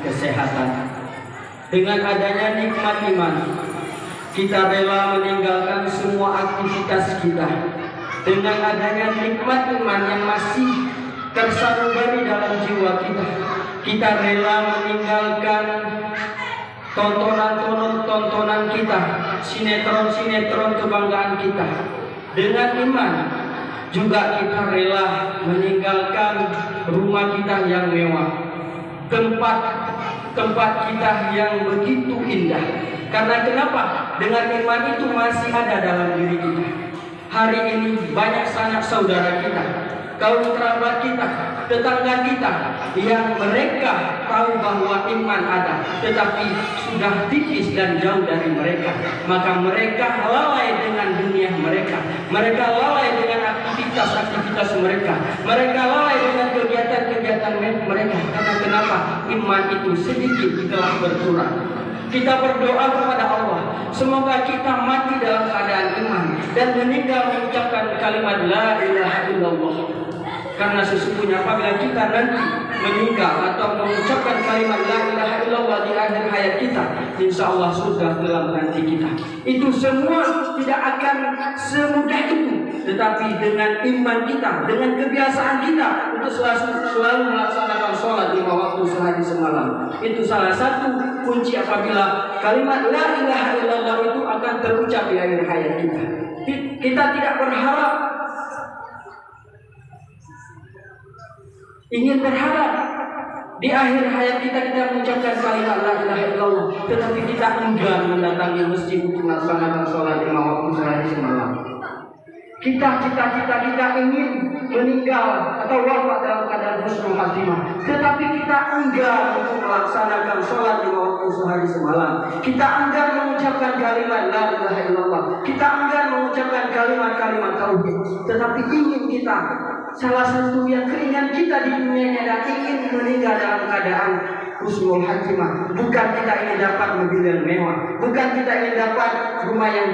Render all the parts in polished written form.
kesehatan. Dengan adanya nikmat iman, kita rela meninggalkan semua aktivitas kita. Dengan adanya nikmat iman yang masih tersanubari dalam jiwa kita, kita rela meninggalkan tontonan kita, sinetron kebanggaan kita. Dengan iman juga kita rela meninggalkan rumah kita yang mewah, tempat kita yang begitu indah. Karena kenapa? Dengan iman itu masih ada dalam diri kita. Hari ini banyak sanak saudara kita, kaum kerabat kita, tetangga kita yang mereka tahu bahwa iman ada, tetapi sudah tipis dan jauh dari mereka. Maka mereka lalai dengan dunia mereka, mereka lalai dengan aktivitas mereka, mereka lalai dengan kegiatan mereka. Karena kenapa? Iman itu sedikit telah berkurang. Kita berdoa kepada Allah, semoga kita mati dalam keadaan iman dan meninggal mengucapkan kalimat la ilaha illallah. Karena sesungguhnya apabila kita nanti meninggal atau mengucapkan kalimat la ilaha illallah di akhir hayat kita, insya Allah surga dalam nanti kita. Itu semua tidak akan semudah itu. Tetapi dengan iman kita, dengan kebiasaan kita untuk selalu melaksanakan sholat 5 waktu sehari semalam, itu salah satu kunci apabila kalimat la ilaha illallah itu akan terucap di akhir hayat kita. Kita tidak ingin berharap di akhir hayat kita mengucapkan kalimat la ilaha illallah, tetapi kita enggan mendatangi masjid untuk melaksanakan sholat 5 waktu sehari semalam. Kita ingin meninggal atau wafat dalam keadaan husnul khatimah, tetapi kita enggan untuk melaksanakan sholat 5 waktu sehari semalam. Kita enggan mengucapkan kalimat la ilaha illallah, kita enggan mengucapkan kalimat-kalimat tauhid, tetapi ingin kita, salah satu yang keinginan kita di dunia ini adalah ingin meninggal dalam keadaan husnul khatimah. Bukan kita ingin dapat mobil yang mewah, bukan kita ingin dapat rumah yang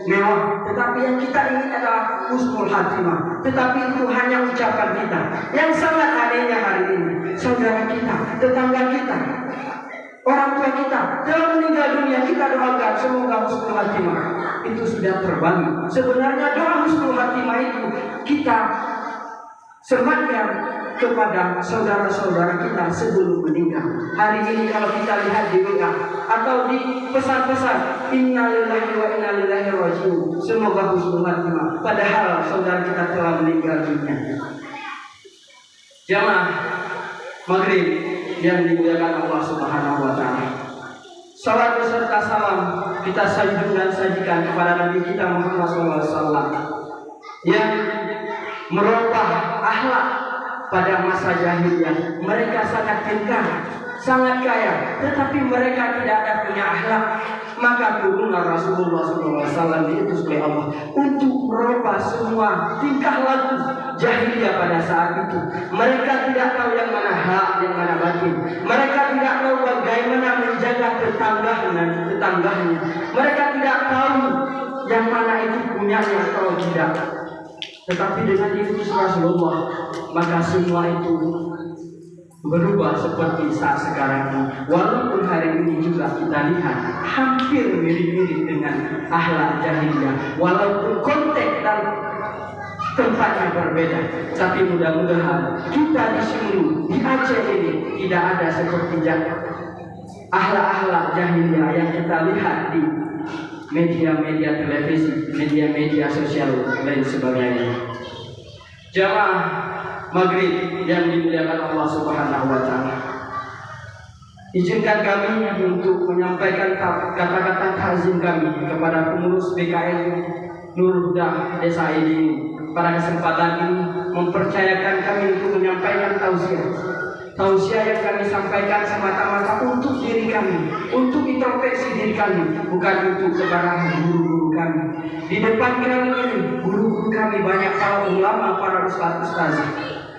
mewah, tetapi yang kita ingin adalah husnul khatimah. Tetapi itu hanya ucapan kita. Yang sangat anehnya hari ini, saudara kita, tetangga kita, orang tua kita telah meninggal dunia, kita doakan semoga husnul khatimah. Itu sudah terbagi. Sebenarnya doa husnul khatimah itu kita sematkan kepada saudara-saudara kita sebelum meninggal. Hari ini kalau kita lihat di WA atau di pesan-pesan, innalillahi wa inna ilaihi raji'un, semoga husnul khatimah, padahal saudara kita telah meninggal dunia. Jamaah maghrib yang dimuliakan Allah Subhanahu wa taala, salat beserta salam kita sajikan kepada Nabi kita Muhammad SAW yang merubah akhlak pada masa jahiliyah. Mereka sangat pintar, sangat kaya, tetapi mereka tidak ada punya akhlak. Maka turunlah Rasulullah SAW diutus oleh Allah untuk merubah semua tingkah laku jahiliyah pada saat itu. Mereka tidak tahu yang mana hak, yang mana batin. Mereka tidak tahu bagaimana menjaga tetangganya. Mereka tidak tahu yang mana itu punyanya atau tidak. Tetapi dengan diutus Rasulullah, maka semua itu berubah seperti saat sekarang ini. Walaupun hari ini juga kita lihat hampir mirip-mirip dengan akhlak jahiliyah, walaupun konteks dan tempatnya berbeda, tapi mudah-mudahan kita di sini di Aceh ini tidak ada seperti akhlak-akhlak jahiliyah yang kita lihat di media-media televisi, media-media sosial dan sebagainya. Jamaah maghrib yang dimuliakan Allah Subhanahu wa taala, izinkan kami untuk menyampaikan kata-kata takzim kami kepada pengurus BKN Nurul Huda Desa ini. Pada kesempatan ini mempercayakan kami untuk menyampaikan tausiah yang kami sampaikan semata-mata untuk diri kami, untuk introspeksi diri kami, bukan untuk kepada guru-guru kami. Di depan kami ini, guru-guru kami banyak para ulama, para ustaz-ustaz.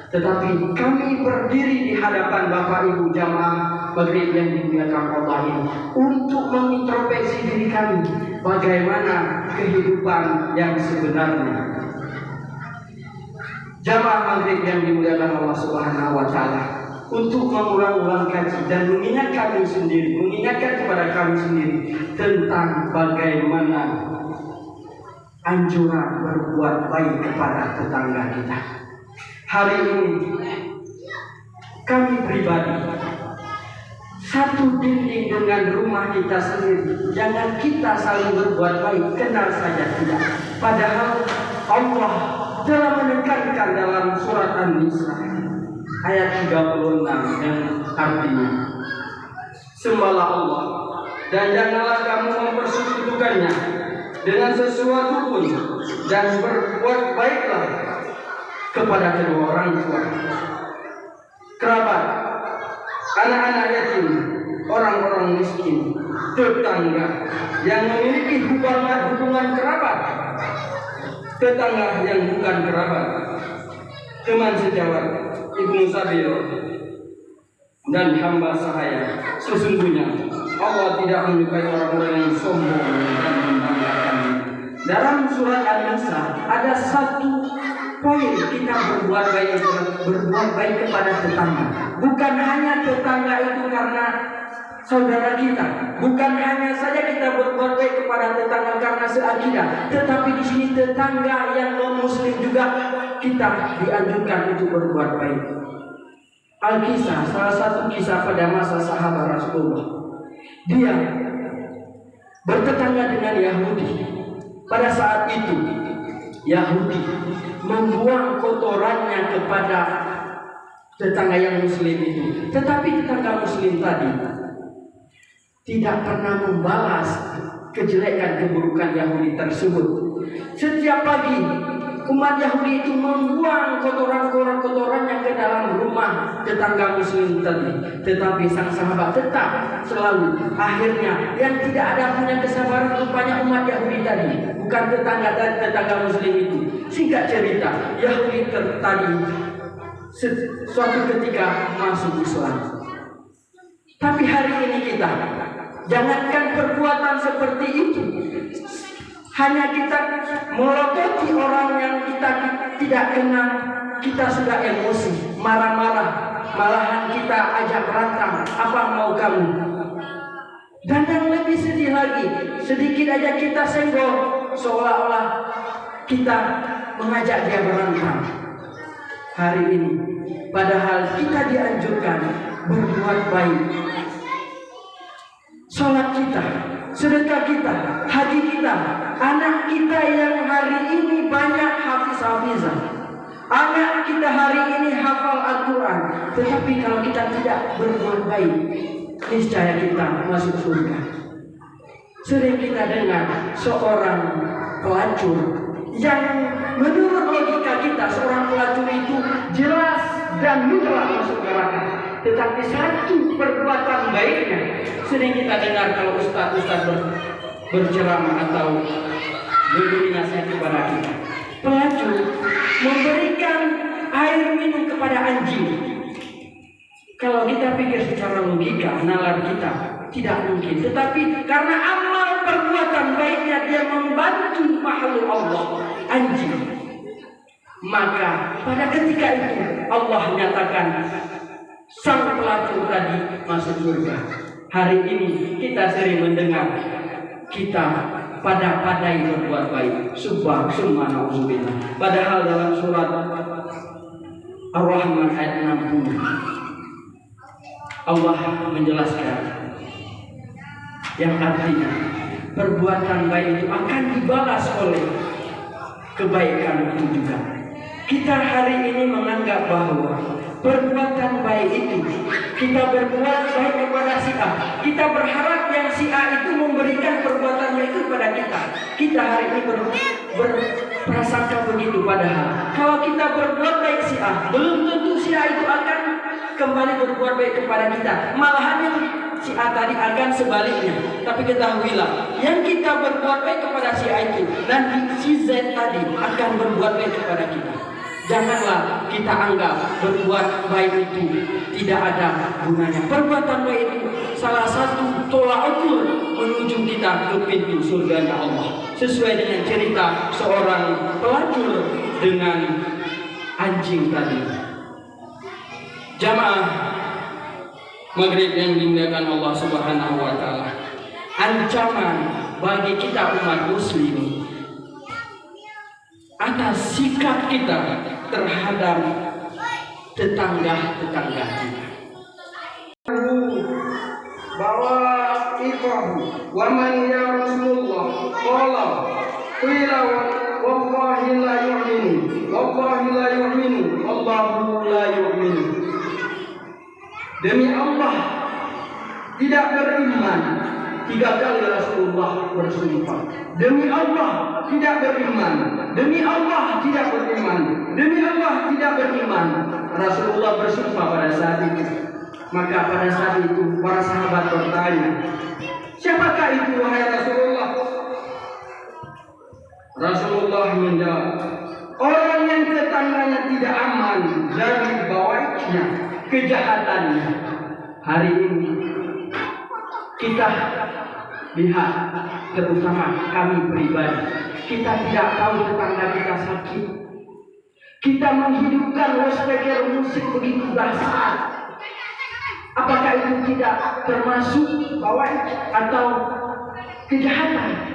Tetapi kami berdiri di hadapan Bapak Ibu jamaah maghrib yang dimuliakan Allah ini untuk mengintrospeksi diri kami, bagaimana kehidupan yang sebenarnya. Jamaah maghrib yang dimuliakan Allah Subhanahu wa taala, untuk mengulang-ulang kaji dan mengingatkan kepada kami sendiri tentang bagaimana anjuran berbuat baik kepada tetangga kita. Hari ini kami pribadi satu dinding dengan rumah kita sendiri. Jangan kita saling berbuat baik, kenal saja tidak. Padahal Allah telah menekankan dalam surat An-Nisa ayat 36 yang artinya, sembahlah Allah dan janganlah kamu mempersekutukannya dengan sesuatu pun, dan berbuat baiklah kepada kedua orang tua, kerabat, anak-anak yatim, orang-orang miskin, tetangga yang memiliki hubungan kerabat, tetangga yang bukan kerabat, teman sejawat, ibnu sabil, dan hamba sahaya. Sesungguhnya Allah tidak menyukai orang-orang yang sombong dan membanggakan. Dalam surat An-Nisa ada satu poin, kita berbuat baik kepada tetangga. Bukan hanya tetangga itu karena saudara kita, bukan hanya saja kita berbuat baik kepada tetangga karena seakidah, tetapi di sini tetangga yang non-muslim juga kita dianjurkan untuk berbuat baik. Al-Kisah, salah satu kisah pada masa sahabat Rasulullah, dia bertetangga dengan Yahudi. Pada saat itu Yahudi membuang kotorannya kepada tetangga yang muslim itu, tetapi tetangga muslim tadi tidak pernah membalas kejelekan keburukan Yahudi tersebut. Setiap pagi umat Yahudi itu membuang kotorannya ke dalam rumah tetangga muslim tadi. Tetapi sang sahabat tetap selalu, akhirnya yang tidak ada punya kesabaran rupanya umat Yahudi tadi, bukan tetangga muslim itu. Singkat cerita, Yahudi tadi suatu ketika masuk Islam. Tapi hari ini kita, jangankan perbuatan seperti itu, hanya kita melototi orang yang kita tidak kenal, kita sudah emosi, marah-marah, malahan kita ajak berantem, apa mau kamu? Dan yang lebih sedih lagi, sedikit aja kita senggol, seolah-olah kita mengajak dia berantem. Hari ini, padahal kita dianjurkan berbuat baik. Sholat kita, sedekah kita, haji kita, anak kita yang hari ini banyak hafiz-hafizah, anak kita hari ini hafal Al-Quran, tetapi kalau kita tidak berbuat baik, niscaya kita masuk surga. Sering kita dengar seorang pelacur yang menurut logika kita seorang pelacur itu jelas dan mutlak masuk neraka. Tetapi satu perbuatan baiknya sering kita dengar kalau ustaz-ustaz berceramah atau memberi nasihat kepada kita. Pelacur memberikan air minum kepada anjing. Kalau kita pikir secara logika, nalar kita tidak mungkin. Tetapi karena amal perbuatan baiknya dia membantu makhluk Allah, anjing. Maka pada ketika itu Allah nyatakan sang pelacur tadi masuk surga. Hari ini kita sering mendengar kita pada-padai berbuat baik. Subhanallah. Padahal dalam surat Ar-Rahman ayat 60 Allah menjelaskan yang artinya perbuatan baik itu akan dibalas oleh kebaikan itu juga. Kita hari ini menganggap bahwa perbuatan baik itu, kita berbuat baik kepada si A, kita berharap yang si A itu memberikan perbuatan baik itu kepada kita. Kita hari ini berprasangka begitu, padahal kalau kita berbuat baik si A, belum tentu si A itu akan kembali berbuat baik kepada kita. Malahan yang si A tadi akan sebaliknya. Tapi ketahuilah, yang kita berbuat baik kepada si A itu, nanti si Z tadi akan berbuat baik kepada kita. Janganlah kita anggap berbuat baik itu tidak ada gunanya. Perbuatan baik itu salah satu tolak ukur menuju kita ke pintu surganya Allah. Sesuai dengan cerita seorang pelacur dengan anjing tadi. Jamaah Maghrib yang dimuliakan Allah Subhanahu wa taala. Ancaman bagi kita umat muslim atas sikap kita terhadap tetangga-tetangga kita. Bahwa ifahu wa man ya Rasulullah qala qila wallahi la yu'minu Allahu la yu'minu. Demi Allah tidak beriman. 3 kali Rasulullah bersumpah. Demi Allah tidak beriman. Demi Allah tidak beriman. Demi Allah tidak beriman. Rasulullah bersumpah pada saat itu. Maka pada saat itu para sahabat bertanya, siapakah itu wahai Rasulullah? Rasulullah menjawab, orang yang tetangganya tidak aman dari bawahnya kejahatannya. Hari ini kita lihat, terutama kami pribadi, kita tidak tahu tetangga kita sakit. Kita menghidupkan loudspeaker musik begitu dahsyat. Apakah itu tidak termasuk bawah atau kejahatan?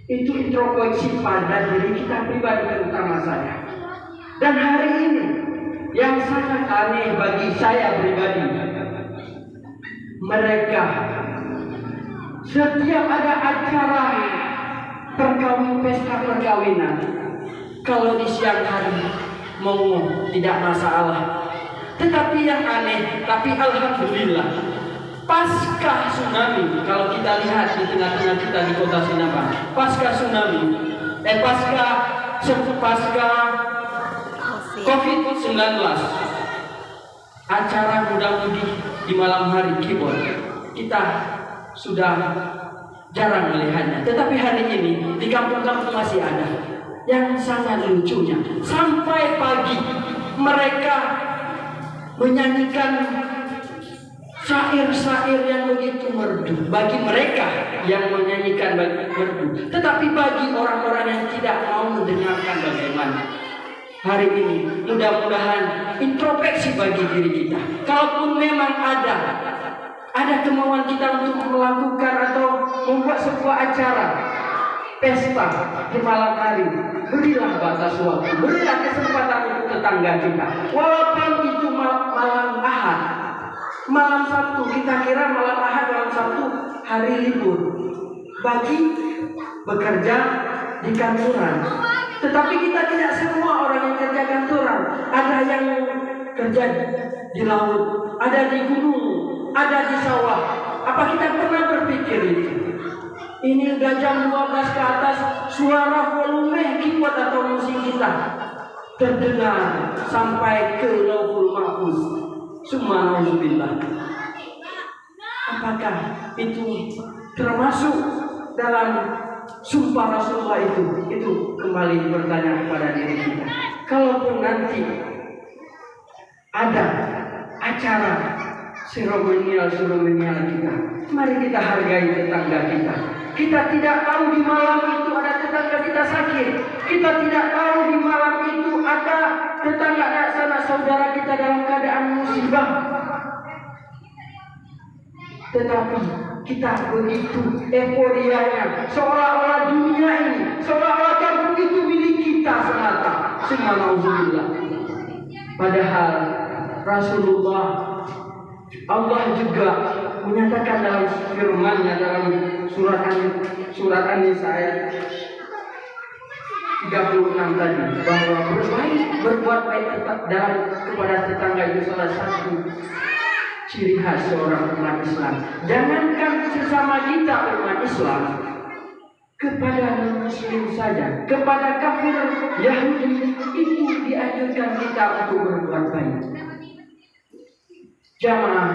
Itu introspeksi pada diri kita pribadi, terutama saya. Dan hari ini yang sangat aneh bagi saya pribadi, mereka setiap ada acara pesta perkawinan, kalau di siang hari mau tidak masalah. Tetapi yang aneh, tapi alhamdulillah, pasca tsunami, kalau kita lihat di tengah-tengah kita di kota Sinabang, pasca tsunami, pasca COVID-19, acara muda-mudi di malam hari keyboard, kita sudah jarang melihatnya. Tetapi hari ini di kampung-kampung masih ada. Yang sangat lucunya, sampai pagi mereka menyanyikan syair-syair yang begitu merdu bagi mereka yang menyanyikan merdu. Tetapi bagi orang-orang yang tidak mau mendengarkan bagaimana, hari ini mudah-mudahan introspeksi bagi diri kita. Kalaupun memang ada kemauan kita untuk melakukan atau membuat sebuah acara pesta di malam hari, berilah batas waktu, berilah kesempatan untuk tetangga kita. Walaupun itu malam Ahad, malam Sabtu, kita kira malam Ahad, malam Sabtu hari libur bagi bekerja di kantoran. Tetapi kita tidak semua orang yang kerja kantoran. Ada yang kerja di laut, ada di gunung, ada di sawah. Apa kita pernah berpikir itu? Ini udah jam 12 ke atas, suara volume keyboard atau musik kita terdengar sampai ke Lauhul Mahfuz. Subhanallah. Apakah itu termasuk dalam sumpah Rasulullah itu? Itu kembali bertanya kepada diri kita. Kalaupun nanti ada acara seremonial kita, mari kita hargai tetangga kita. Kita tidak tahu di malam itu ada tetangga kita sakit. Kita tidak tahu di malam itu ada tetangga sanak saudara kita dalam keadaan musibah. Tetapi kita begitu euforianya, seolah-olah dunia ini, seolah-olah kampung itu milik kita semata. Subhanallah. Padahal Rasulullah, Allah juga menyatakan dalam firman-Nya dalam surat An-Nisa ayat 36 tadi, bahwa berbuat baik kepada tetangga itu salah satu ciri khas seorang umat Islam. Jangankan sesama kita umat Islam, kepada non-muslim saja, kepada kafir Yahudi itu dianjurkan kita untuk berbuat baik. Jamaah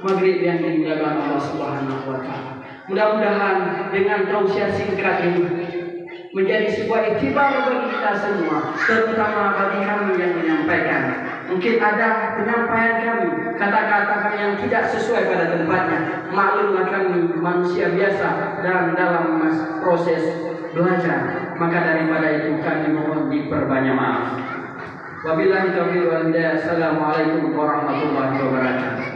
maghrib yang dimuliakan Allah Subhanahu wa taala. Mudah-mudahan dengan tausiah singkat ini menjadi sebuah iktibar bagi kita semua, terutama bagi kami yang menyampaikan. Mungkin ada penyampaian kami, kata-kata kami yang tidak sesuai pada tempatnya. Maklumlah kami manusia biasa dan dalam proses belajar. Maka daripada itu kami mohon diperbanyak maaf. Wabillahi taufiq wal hidayah. Assalamualaikum warahmatullahi wabarakatuh.